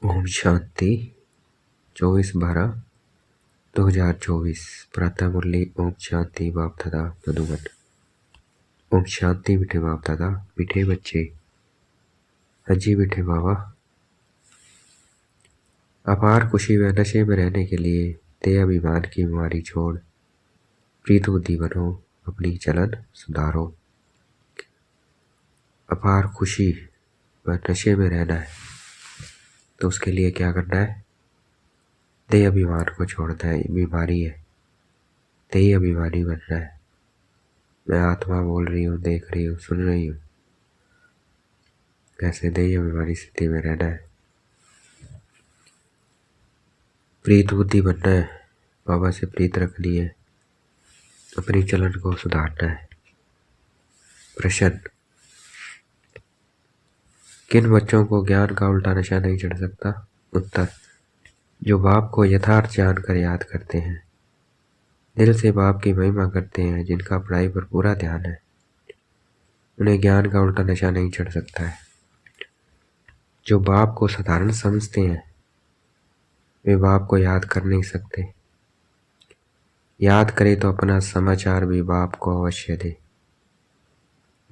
ओम शांति 24/12/2024 प्रातः मुरली। ओम शांति बाप दादा मधुबन। ओम शांति मीठे बाप दादा, मीठे बच्चे। हजी मीठे बाबा। अपार खुशी व नशे में रहने के लिए देह अभिमान की बीमारी छोड़ प्रीत बुद्धि बनो, अपनी चलन सुधारो। अपार खुशी व नशे में रहना है तो उसके लिए क्या करना है? देह अभिमान को छोड़ना है। बीमारी है, देह अभिमानी बनना है। मैं आत्मा बोल रही हूँ, देख रही हूँ, सुन रही हूँ, कैसे देह अभिमानी स्थिति में रहना है। प्रीत बुद्धि बनना है, बाबा से प्रीत रखनी है, अपनी चलन को सुधारना है। प्रश्न, किन बच्चों को ज्ञान का उल्टा नशा नहीं चढ़ सकता? उत्तर, जो बाप को यथार्थ जानकर याद करते हैं, दिल से बाप की महिमा करते हैं, जिनका पढ़ाई पर पूरा ध्यान है, उन्हें ज्ञान का उल्टा नशा नहीं चढ़ सकता है। जो बाप को साधारण समझते हैं वे बाप को याद कर नहीं सकते। याद करे तो अपना समाचार भी बाप को अवश्य दे।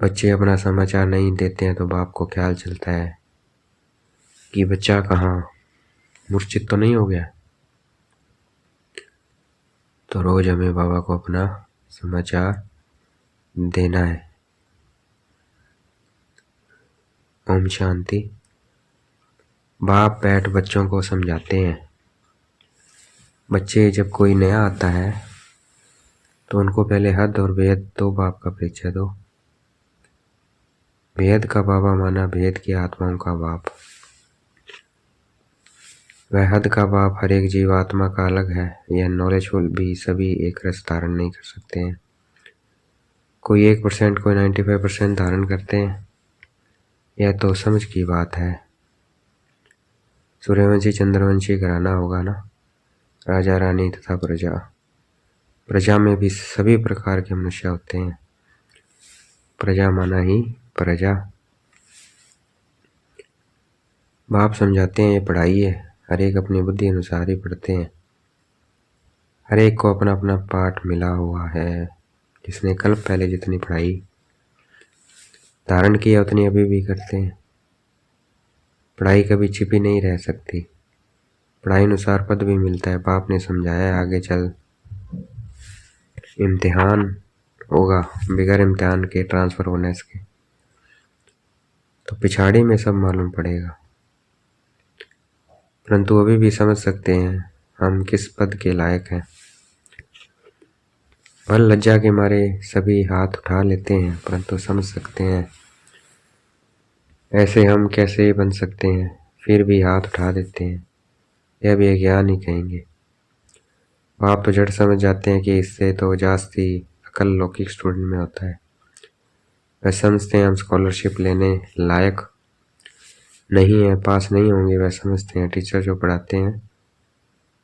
बच्चे अपना समाचार नहीं देते हैं तो बाप को ख्याल चलता है कि बच्चा कहाँ, मूर्छित तो नहीं हो गया। तो रोज हमें बाबा को अपना समाचार देना है। ओम शांति। बाप बैठ बच्चों को समझाते हैं। बच्चे जब कोई नया आता है तो उनको पहले हद और भेद दो, बाप का परिचय दो। भेद का बाबा माना भेद की आत्माओं का बाप। वह हद का बाप हर एक जीव आत्मा का अलग है। यह नॉलेजफुल भी सभी एक रस धारण नहीं कर सकते हैं। कोई 1%, कोई 95% धारण करते हैं। यह तो समझ की बात है। सूर्यवंशी चंद्रवंशी घराना होगा ना, राजा रानी तथा प्रजा। प्रजा में भी सभी प्रकार के मनुष्य होते हैं। प्रजा माना ही प्रजा। बाप समझाते हैं ये पढ़ाई है, हर एक अपनी बुद्धि अनुसार ही पढ़ते हैं। हर एक को अपना अपना पाठ मिला हुआ है। जिसने कल्प पहले जितनी पढ़ाई धारण किया उतनी अभी भी करते हैं। पढ़ाई कभी छिपी नहीं रह सकती। पढ़ाई अनुसार पद भी मिलता है। बाप ने समझाया है आगे चल इम्तिहान होगा, बिगैर इम्तिहान के ट्रांसफर होने के, तो पिछाड़ी में सब मालूम पड़ेगा। परंतु अभी भी समझ सकते हैं हम किस पद के लायक हैं। भल लज्जा के मारे सभी हाथ उठा लेते हैं, परंतु समझ सकते हैं ऐसे हम कैसे बन सकते हैं, फिर भी हाथ उठा देते हैं। यह भी अज्ञान ही कहेंगे। बाप तो जड़ समझ जाते हैं कि इससे तो जास्ती अकल लौकिक स्टूडेंट में होता है। वह समझते हैं हम स्कॉलरशिप लेने लायक नहीं है, पास नहीं होंगे। वह समझते हैं टीचर जो पढ़ाते हैं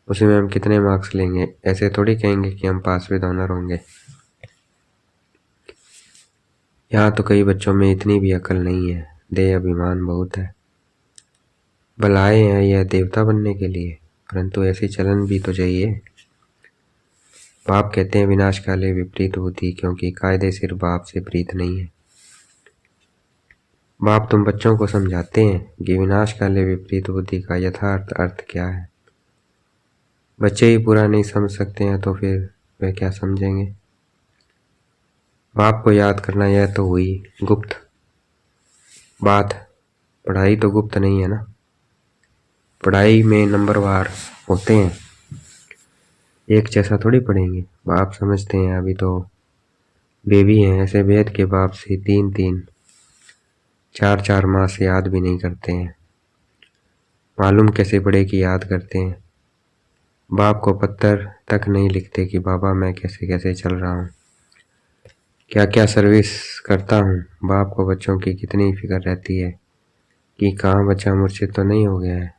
उसमें हम कितने मार्क्स लेंगे। ऐसे थोड़ी कहेंगे कि हम पास विद ऑनर होंगे। यहाँ तो कई बच्चों में इतनी भी अकल नहीं है, देह अभिमान बहुत है। बुलाए हैं यह देवता बनने के लिए, परंतु ऐसी चलन भी तो चाहिए। बाप कहते हैं विनाश काले विपरीत बुद्धि, क्योंकि कायदे सिर बाप से प्रीत नहीं है। बाप तुम बच्चों को समझाते हैं कि विनाश काले विपरीत बुद्धि का यथार्थ अर्थ क्या है। बच्चे ही पूरा नहीं समझ सकते हैं तो फिर वे क्या समझेंगे। बाप को याद करना यह तो हुई गुप्त बात। पढ़ाई तो गुप्त नहीं है ना। पढ़ाई में नंबरवार होते हैं, एक जैसा थोड़ी पढ़ेंगे। बाप समझते हैं अभी तो बेबी हैं। ऐसे वेद के बाप से 3-3 4-4 माह से याद भी नहीं करते हैं। मालूम कैसे पड़े कि याद करते हैं। बाप को पत्थर तक नहीं लिखते कि बाबा मैं कैसे कैसे चल रहा हूँ, क्या क्या सर्विस करता हूँ। बाप को बच्चों की कितनी फिक्र रहती है कि कहाँ बच्चा मूर्छित तो नहीं हो गया है,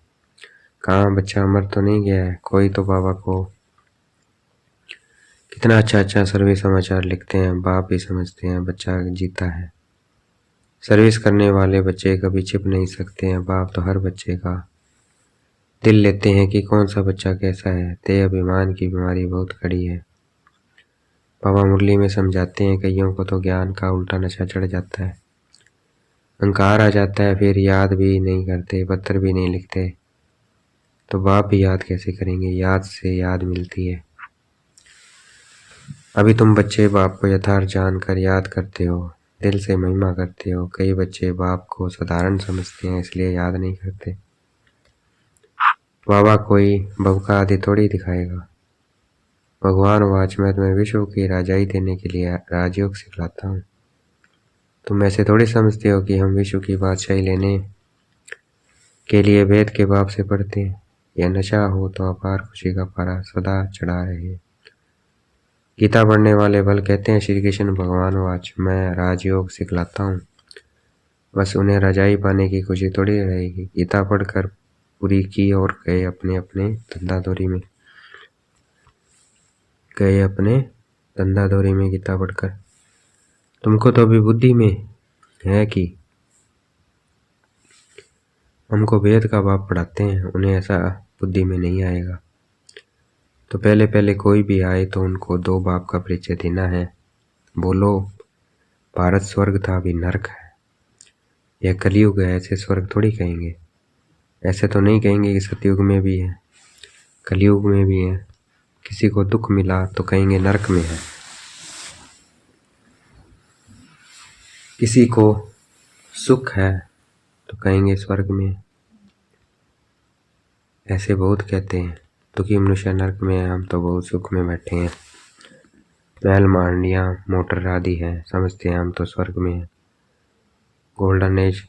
कहाँ बच्चा मर तो नहीं गया है। कोई तो बाबा को कितना अच्छा अच्छा सर्विस समाचार लिखते हैं। बाप ही समझते हैं बच्चा जीता है। सर्विस करने वाले बच्चे कभी छिप नहीं सकते हैं। बाप तो हर बच्चे का दिल लेते हैं कि कौन सा बच्चा कैसा है, ते अभिमान की बीमारी बहुत खड़ी है। बाबा मुरली में समझाते हैं कईयों को तो ज्ञान का उल्टा नशा चढ़ जाता है, अहंकार आ जाता है, फिर याद भी नहीं करते, पत्र भी नहीं लिखते, तो बाप भी याद कैसे करेंगे। याद से याद मिलती है। अभी तुम बच्चे बाप को यथार्थ जानकर याद करते हो, दिल से महिमा करते हो। कई बच्चे बाप को साधारण समझते हैं, इसलिए याद नहीं करते। बाबा कोई बबका आदि थोड़ी दिखाएगा। भगवान वाच मैं तुम्हें विश्व की राजाई देने के लिए राजयोग सिखलाता हूँ। तुम ऐसे थोड़ी समझते हो कि हम विश्व की बादशाही लेने के लिए वेद के बाप से पढ़ते हैं। यह नशा हो तो अपार खुशी का पारा सदा चढ़ा रहे। गीता पढ़ने वाले बल कहते हैं श्री कृष्ण भगवान वाच मैं राजयोग सिखलाता हूँ, बस उन्हें रजाई पाने की खुशी थोड़ी रहेगी। गीता पढ़कर पूरी की और गए अपने अपने धंधादौरी में गीता पढ़कर। तुमको तो अभी बुद्धि में है कि हमको वेद का बाप पढ़ाते हैं, उन्हें ऐसा बुद्धि में नहीं आएगा। तो पहले पहले कोई भी आए तो उनको दो बाप का परिचय देना है। बोलो भारत स्वर्ग था अभी नरक है, यह कलयुग है, ऐसे स्वर्ग थोड़ी कहेंगे। ऐसे तो नहीं कहेंगे कि सतयुग में भी है, कलयुग में भी है। किसी को दुख मिला तो कहेंगे नरक में है, किसी को सुख है तो कहेंगे स्वर्ग में। ऐसे बहुत कहते हैं दुखी मनुष्य नरक में है, हम तो बहुत सुख में बैठे हैं, महल मांडियाँ मोटर आदि है, समझते हैं हम तो स्वर्ग में हैं। गोल्डन एज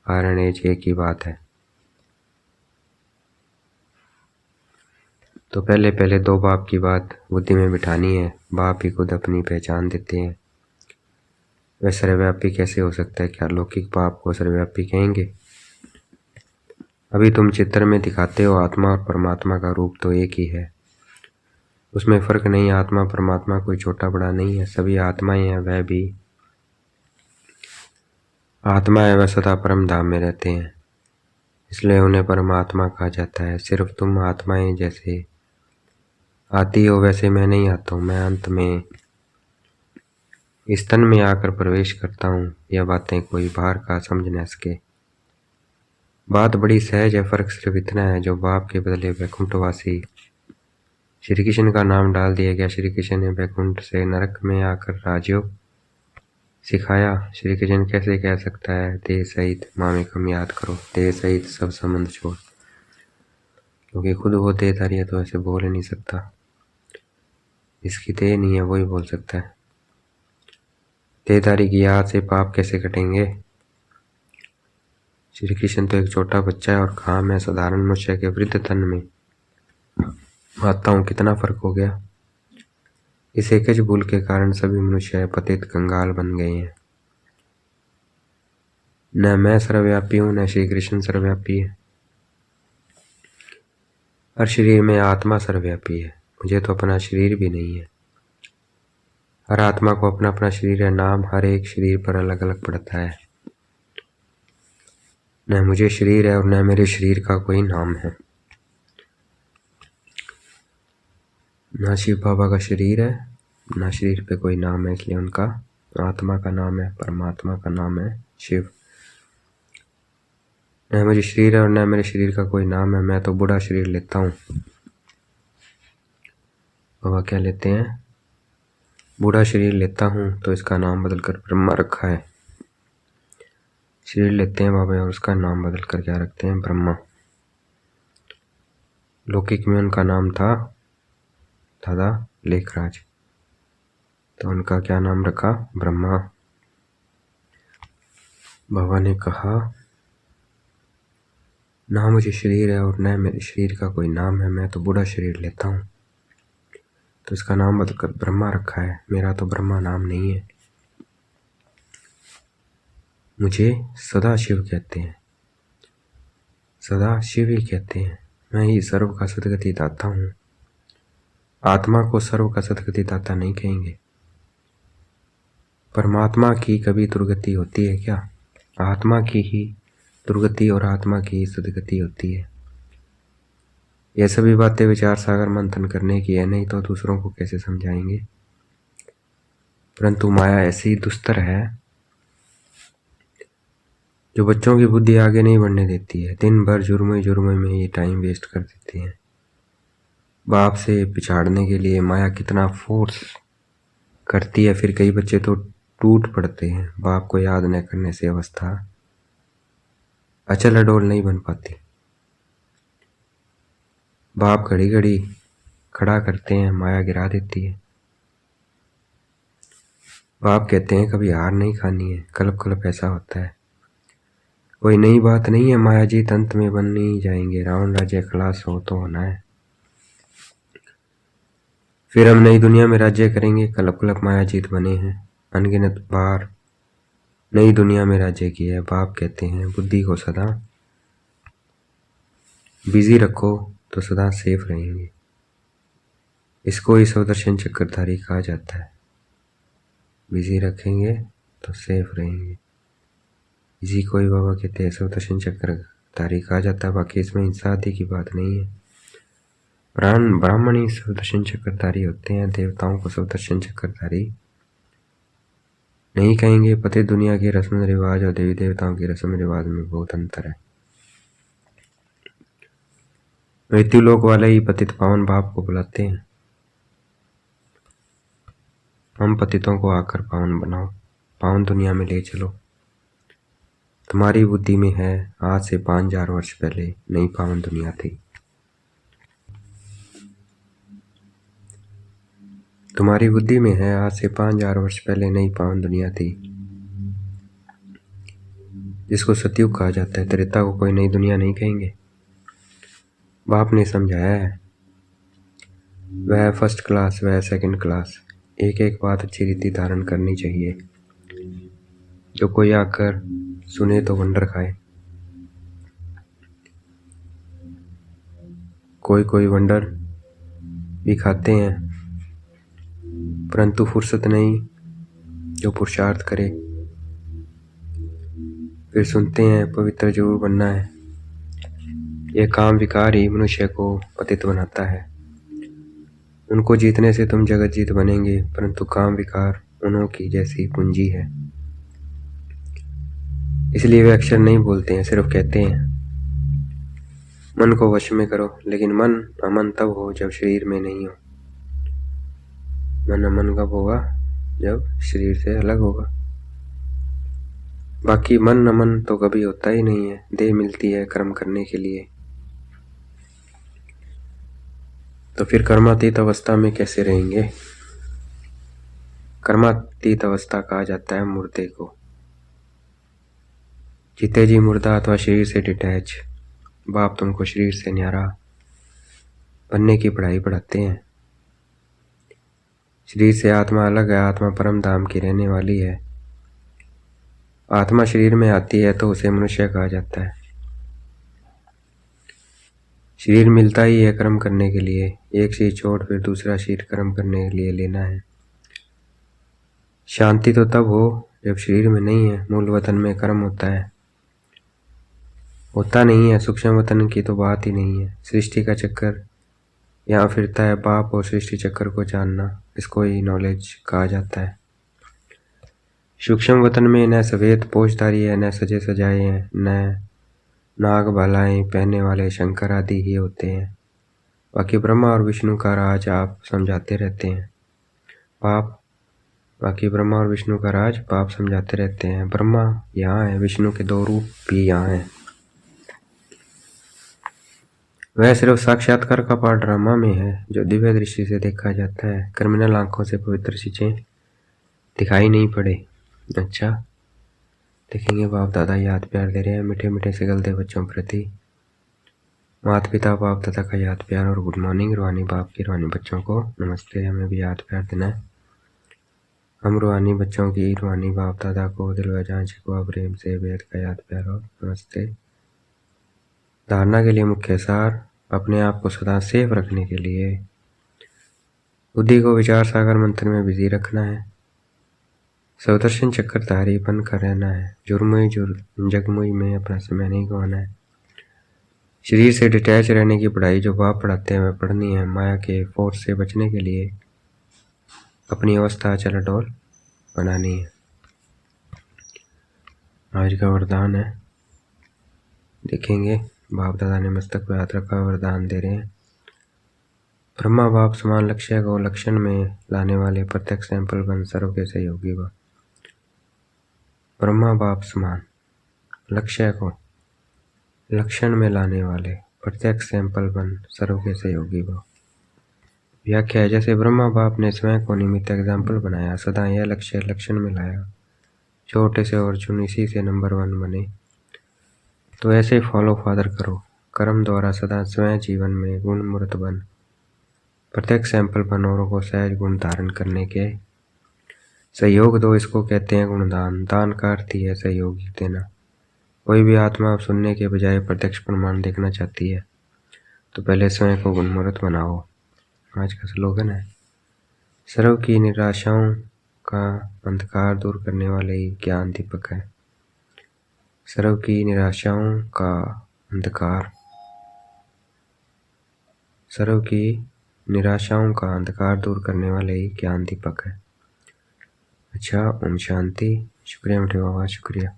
आयरन एज एक ही बात है। तो पहले पहले दो बाप की बात बुद्धि में बिठानी है। बाप ही खुद अपनी पहचान देते हैं। वह सर्वव्यापी कैसे हो सकता है? क्या लौकिक बाप को सर्वव्यापी कहेंगे? अभी तुम चित्र में दिखाते हो आत्मा और परमात्मा का रूप तो एक ही है, उसमें फर्क नहीं। आत्मा परमात्मा कोई छोटा बड़ा नहीं है, सभी आत्माएं हैं। वह भी आत्मा है, वह सदा परम धाम में रहते हैं, इसलिए उन्हें परमात्मा कहा जाता है। सिर्फ तुम आत्माएं जैसे आती हो वैसे मैं नहीं आता हूँ। मैं अंत में इस तन में आकर प्रवेश करता हूँ। यह बातें कोई बाहर का समझ न सके। बात बड़ी सहज है, फर्क सिर्फ इतना है जो बाप के बदले वैकुंठवासी श्री कृष्ण का नाम डाल दिया गया। श्री कृष्ण ने वैकुंठ से नरक में आकर राजयोग सिखाया। श्री कृष्ण कैसे कह सकता है देह सहित मामेकम याद करो, देह सहित सब संबंध छोड़, क्योंकि खुद वो देहधारी है तो ऐसे बोल ही नहीं सकता। इसकी देह नहीं है वही बोल सकता है। देहधारी की याद से पाप कैसे कटेंगे? श्री कृष्ण तो एक छोटा बच्चा है और कहाँ मैं साधारण मनुष्य के वृद्ध तन में आता हूँ। कितना फर्क हो गया। इस एक ही भूल के कारण सभी मनुष्य पतित कंगाल बन गए हैं। न मैं सर्वव्यापी हूँ न श्री कृष्ण सर्वव्यापी है। हर शरीर में आत्मा सर्वव्यापी है, मुझे तो अपना शरीर भी नहीं है। हर आत्मा को अपना अपना शरीर है, नाम हर एक शरीर पर अलग अलग पड़ता है। न मुझे शरीर है और न मेरे शरीर का कोई नाम है। ना शिव बाबा का शरीर है, ना शरीर पे कोई नाम है, इसलिए उनका आत्मा का नाम है, परमात्मा का नाम है शिव। न मुझे शरीर है और न मेरे शरीर का कोई नाम है। मैं तो बूढ़ा शरीर लेता हूँ। बाबा क्या लेते हैं? बूढ़ा शरीर लेता हूँ तो इसका नाम बदलकर ब्रह्मा रखा है। शरीर लेते हैं बाबा और उसका नाम बदलकर क्या रखते हैं? ब्रह्मा। लौकिक में उनका नाम था दादा लेखराज, तो उनका क्या नाम रखा? ब्रह्मा। बाबा ने कहा ना मुझे शरीर है और न मेरे शरीर का कोई नाम है। मैं तो बूढ़ा शरीर लेता हूँ तो इसका नाम बदलकर ब्रह्मा रखा है। मेरा तो ब्रह्मा नाम नहीं है। मुझे सदा शिव कहते हैं, सदा शिव ही कहते हैं। मैं ही सर्व का सदगति दाता हूँ। आत्मा को सर्व का सदगति दाता नहीं कहेंगे। परमात्मा की कभी दुर्गति होती है क्या? आत्मा की ही दुर्गति और आत्मा की ही सदगति होती है। यह सभी बातें विचार सागर मंथन करने की है, नहीं तो दूसरों को कैसे समझाएंगे। परंतु माया ऐसी दुस्तर है जो बच्चों की बुद्धि आगे नहीं बढ़ने देती है। दिन भर जुर्मे में ये टाइम वेस्ट कर देते हैं। बाप से पिछाड़ने के लिए माया कितना फोर्स करती है, फिर कई बच्चे तो टूट पड़ते हैं। बाप को याद न करने से अवस्था अचल अडोल नहीं बन पाती। बाप घड़ी घड़ी खड़ा करते हैं, माया गिरा देती है। बाप कहते हैं कभी हार नहीं खानी है, कलप कलप ऐसा होता है। कोई नई बात नहीं है, माया जी अंत में बन नहीं जाएंगे। रावण राज्य खलास हो तो होना है, फिर हम नई दुनिया में राज्य करेंगे। कलप कलप माया जीत बने हैं, अनगिनत बार नई दुनिया में राज्य किया है। बाप कहते हैं बुद्धि को सदा बिजी रखो तो सदा सेफ रहेंगे। इसको ही स्वदर्शन चक्रधारी कहा जाता है। बिजी रखेंगे तो सेफ रहेंगे, इसी को ही बाबा कहते हैं स्वदर्शन चक्रधारी कहा जाता है। बाकी इसमें हिंसा आदि की बात नहीं है। ब्राह्मण ही स्वदर्शन चक्रधारी होते हैं, देवताओं को स्वदर्शन चक्रधारी नहीं कहेंगे। पति दुनिया की रस्म रिवाज और देवी देवताओं की रस्म रिवाज में बहुत अंतर है। मृत्यु लोक वाले ही पतित पावन बाप को बुलाते हैं। हम पतितों को आकर पावन बनाओ, पावन दुनिया में ले चलो। तुम्हारी बुद्धि में है आज से 5000 वर्ष पहले नई पावन दुनिया थी। तुम्हारी बुद्धि में है आज से 5000 वर्ष पहले नई पावन दुनिया थी, जिसको सतयुग कहा जाता है। त्रेता को कोई नई दुनिया नहीं कहेंगे। बाप ने समझाया है, वह फर्स्ट क्लास, वह सेकंड क्लास। एक एक बात अच्छी रीति धारण करनी चाहिए। जो कोई आकर सुने तो वंडर खाए। कोई वंडर भी खाते हैं, परंतु फुर्सत नहीं जो पुरुषार्थ करे। फिर सुनते हैं पवित्र जरूर बनना है। यह काम विकार ही मनुष्य को पतित बनाता है। उनको जीतने से तुम जगत जीत बनेंगे, परंतु काम विकार उन्हों की जैसी पूंजी है, इसलिए वे अक्षर नहीं बोलते हैं, सिर्फ कहते हैं। मन को वश में करो, लेकिन मन अमन तब हो जब शरीर में नहीं हो। मन अमन कब होगा? जब शरीर से अलग होगा। बाकी मन अमन तो कभी होता ही नहीं है। देह मिलती है कर्म करने के लिए, तो फिर कर्मातीत अवस्था में कैसे रहेंगे? कर्मातीत अवस्था कहा जाता है मुर्दे को। जीते जी मुर्दा अथवा शरीर से डिटैच। बाप तुमको शरीर से न्यारा बनने की पढ़ाई पढ़ाते हैं। शरीर से आत्मा अलग है, आत्मा परम धाम की रहने वाली है। आत्मा शरीर में आती है तो उसे मनुष्य कहा जाता है। शरीर मिलता ही है कर्म करने के लिए। एक शरीर छोड़ फिर दूसरा शरीर कर्म करने के लिए लेना है। शांति तो तब हो जब शरीर में नहीं है, मूल वतन में कर्म होता है। होता नहीं है, सूक्ष्म वतन की तो बात ही नहीं है। सृष्टि का चक्कर यहाँ फिरता है। बाप और सृष्टि चक्कर को जानना, इसको ही नॉलेज कहा जाता है। सूक्ष्म वतन में न सफेद पोषधारी है, न सजे सजाए हैं, न नाग भालाएं पहनने वाले शंकर आदि ही होते हैं। बाकी ब्रह्मा और विष्णु का राज आप समझाते रहते हैं। बाकी ब्रह्मा और विष्णु का राज बाप समझाते रहते हैं। ब्रह्मा यहाँ है, विष्णु के 2 रूप भी यहाँ हैं। वह सिर्फ साक्षात्कार का पार्ट ड्रामा में है, जो दिव्य दृष्टि से देखा जाता है। क्रिमिनल आंखों से पवित्र चीजें दिखाई नहीं पड़े। अच्छा, देखेंगे बाप दादा याद प्यार दे रहे हैं मीठे मीठे से गलते बच्चों प्रति। माता पिता बाप दादा का याद प्यार और गुड मॉर्निंग। रूहानी बाप की रूहानी बच्चों को नमस्ते। हमें भी याद प्यार देना है। हम रूहानी बच्चों की रूहानी बाप दादा को दिल व जान छिपा प्रेम से बेहद का याद प्यार और नमस्ते। धारणा के लिए मुख्य सार, अपने आप को सदा सेफ रखने के लिए बुद्धि को विचार सागर मंत्र में बिजी रखना है। स्वदर्शन चक्रधारी बनकर रहना है। जुर्मुई जगमुई में अपना समय नहीं गंवाना है। शरीर से डिटैच रहने की पढ़ाई जो बाप पढ़ाते हैं वह पढ़नी है। माया के फोर्स से बचने के लिए अपनी अवस्था चल डोल बनानी है। आज का वरदान है, देखेंगे। बाप दादा ने मस्तक पे हाथ रखा, वरदान दे रहे हैं। ब्रह्मा बाप समान लक्ष्य को लक्षण में लाने वाले प्रत्यक्ष सैंपल बन सर्व के सहयोगी व ब्रह्मा बाप समान लक्ष्य को लक्षण में लाने वाले प्रत्यक्ष सैंपल बन सर्व के सहयोगी व व्याख्या है, जैसे ब्रह्मा बाप ने स्वयं को निमित्त एग्जाम्पल बनाया, सदा यह लक्ष्य लक्षण में लाया, छोटे से अर्जुन इसी से नंबर 1 बने। तो ऐसे फॉलो फादर करो, कर्म द्वारा सदा स्वयं जीवन में गुण मूर्त बन प्रत्यक्ष सैंपल बन औरों को सहज गुण धारण करने के सहयोग दो। इसको कहते हैं गुणदान। दान का अर्थ ही है सहयोग देना। कोई भी आत्मा अब सुनने के बजाय प्रत्यक्ष प्रमाण देखना चाहती है तो पहले स्वयं को गुणमूर्त बनाओ। आज का स्लोगन है, सर्व की निराशाओं का अंधकार दूर करने वाले ही ज्ञान दीपक है। सर्व की निराशाओं का अंधकार, सर्व की निराशाओं का अंधकार दूर करने वाले ही ज्ञान दीपक है। अच्छा, ओम शांति। शुक्रिया मीठे बाबा, शुक्रिया।